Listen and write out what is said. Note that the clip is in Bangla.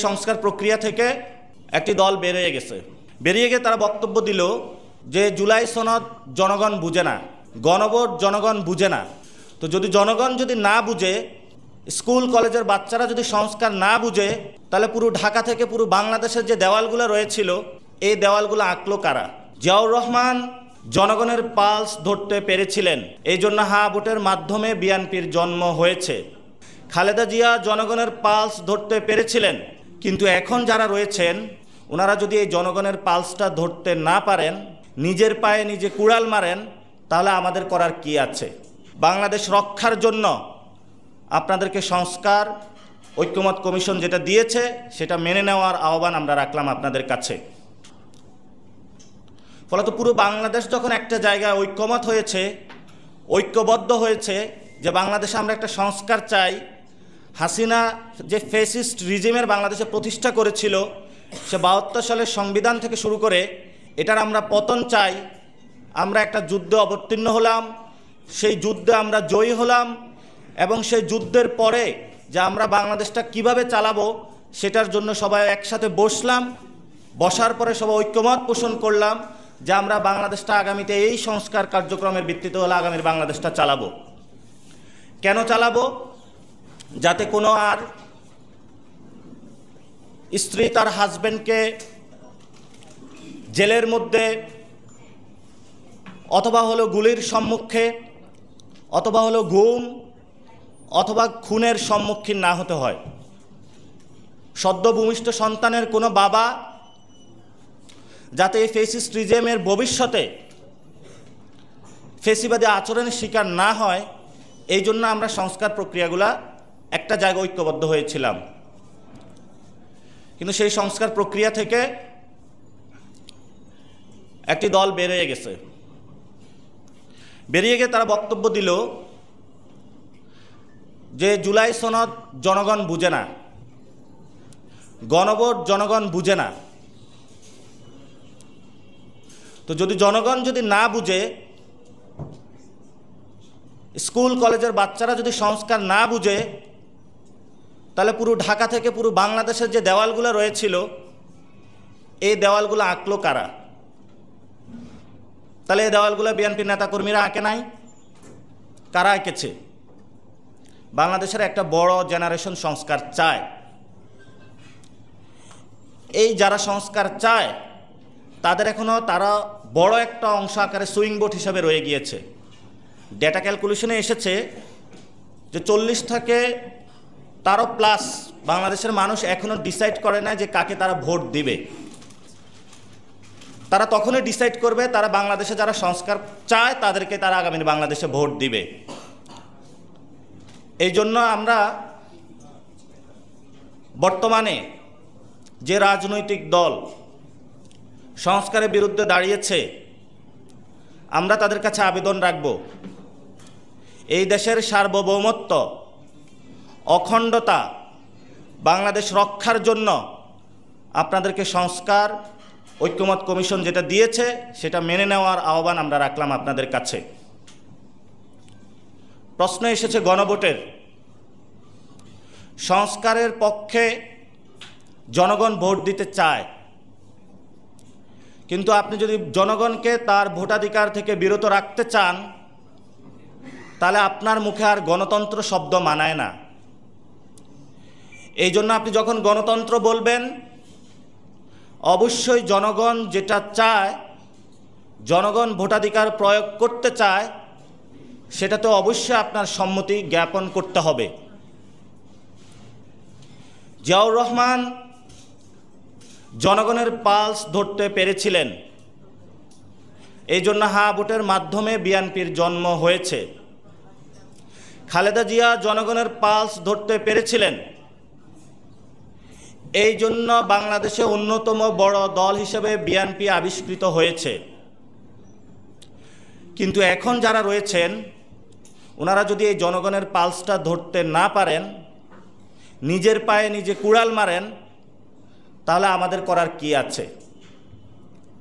সংস্কার প্রক্রিয়া থেকে একটি দল বেরিয়ে গেছে। বেরিয়ে গিয়ে তারা বক্তব্য দিল যে জুলাই সনদ জনগণ বুঝে না, গণভোট জনগণ বুঝে না। তো যদি জনগণ যদি না বুঝে, স্কুল কলেজের বাচ্চারা যদি সংস্কার না বুঝে, তাহলে পুরো ঢাকা থেকে পুরো বাংলাদেশের যে দেওয়ালগুলো রয়েছিল এই দেওয়ালগুলো আঁকলো কারা? জিয়াউর রহমান জনগণের পালস ধরতে পেরেছিলেন, এই জন্য হা ভোটের মাধ্যমে বিএনপির জন্ম হয়েছে। খালেদা জিয়া জনগণের পালস ধরতে পেরেছিলেন, কিন্তু এখন যারা রয়েছেন ওনারা যদি এই জনগণের পালসটা ধরতে না পারেন, নিজের পায়ে নিজে কুড়াল মারেন, তাহলে আমাদের করার কি আছে? বাংলাদেশ রক্ষার জন্য আপনাদেরকে সংস্কার ঐক্যমত কমিশন যেটা দিয়েছে সেটা মেনে নেওয়ার আহ্বান আমরা রাখলাম আপনাদের কাছে। ফলত পুরো বাংলাদেশ যখন একটা জায়গায় ঐক্যমত হয়েছে, ঐক্যবদ্ধ হয়েছে যে বাংলাদেশে আমরা একটা সংস্কার চাই, হাসিনা যে ফ্যাসিস্ট রিজিমের বাংলাদেশে প্রতিষ্ঠা করেছিল, সে ৭২ সালের সংবিধান থেকে শুরু করে এটার আমরা পতন চাই। আমরা একটা যুদ্ধে অবতীর্ণ হলাম, সেই যুদ্ধে আমরা জয়ী হলাম, এবং সেই যুদ্ধের পরে যে আমরা বাংলাদেশটা কিভাবে চালাবো সেটার জন্য সবাই একসাথে বসলাম। বসার পরে সবাই ঐক্যমত পোষণ করলাম যে আমরা বাংলাদেশটা আগামীতে এই সংস্কার কার্যক্রমের ভিত্তিতে হলে আগামীর বাংলাদেশটা চালাবো। কেন চালাবো? যাতে কোনো আর স্ত্রী তার হাজব্যান্ডকে জেলের মধ্যে অথবা হলো গুলির সম্মুখে অথবা হলো গুম অথবা খুনের সম্মুখীন না হতে হয়। সদ্য ভূমিষ্ঠ সন্তানের কোনো বাবা যাতে এই ফ্যাসিস্ট রিজিমের ভবিষ্যতে ফ্যাসিবাদী আচরণের শিকার না হয়, এই জন্য আমরা সংস্কার প্রক্রিয়াগুলা একটা জায়গায় ঐক্যবদ্ধ হয়েছিলাম। কিন্তু সেই সংস্কার প্রক্রিয়া থেকে একটি দল বেরিয়ে গেছে। বেরিয়ে গিয়ে তারা বক্তব্য দিল যে জুলাই সনদ জনগণ বুঝে না, গণভোট জনগণ বুঝে না। তো যদি জনগণ যদি না বুঝে, স্কুল কলেজের বাচ্চারা যদি সংস্কার না বুঝে, তাহলে পুরো ঢাকা থেকে পুরো বাংলাদেশের যে দেওয়ালগুলো রয়েছিল এই দেওয়ালগুলো আঁকলো কারা? তাহলে এই দেওয়ালগুলো বিএনপির নেতাকর্মীরা আঁকে নাই, কারা এঁকেছে? বাংলাদেশের একটা বড় জেনারেশন সংস্কার চায়। এই যারা সংস্কার চায় তাদের এখনও তারা বড় একটা অংশ আকারে সুইং ভোট হিসাবে রয়ে গিয়েছে। ডেটা ক্যালকুলেশনে এসেছে যে 40 থেকে তারও প্লাস বাংলাদেশের মানুষ এখনও ডিসাইড করে না যে কাকে তারা ভোট দিবে। তারা তখনই ডিসাইড করবে তারা বাংলাদেশে যারা সংস্কার চায় তাদেরকে তারা আগামী বাংলাদেশে ভোট দিবে। এই জন্য আমরা বর্তমানে যে রাজনৈতিক দল সংস্কারের বিরুদ্ধে দাঁড়িয়েছে, আমরা তাদের কাছে আবেদন রাখব, এই দেশের সার্বভৌমত্ব অখণ্ডতা বাংলাদেশ রক্ষার জন্য আপনাদেরকে সংস্কার ঐক্যমত কমিশন যেটা দিয়েছে সেটা মেনে নেওয়ার আহ্বান আমরা রাখলাম আপনাদের কাছে। প্রশ্ন এসেছে গণভোটের। সংস্কারের পক্ষে জনগণ ভোট দিতে চায়, কিন্তু আপনি যদি জনগণকে তার ভোটাধিকার থেকে বিরত রাখতে চান তাহলে আপনার মুখে আর গণতন্ত্র শব্দ মানায় না। এই জন্য আপনি যখন গণতন্ত্র বলবেন, অবশ্যই জনগণ যেটা চায়, জনগণ ভোটাধিকার প্রয়োগ করতে চায়, সেটাতে অবশ্যই আপনার সম্মতি জ্ঞাপন করতে হবে। জিয়াউর রহমান জনগণের পালস ধরতে পেরেছিলেন, এই জন্য হা ভোটের মাধ্যমে বিএনপির জন্ম হয়েছে। খালেদা জিয়া জনগণের পালস ধরতে পেরেছিলেন, এই জন্য বাংলাদেশে অন্যতম বড় দল হিসেবে বিএনপি আবিষ্কৃত হয়েছে। কিন্তু এখন যারা রয়েছেন ওনারা যদি এই জনগণের পালসটা ধরতে না পারেন, নিজের পায়ে নিজে কুড়াল মারেন, তাহলে আমাদের করার কি আছে?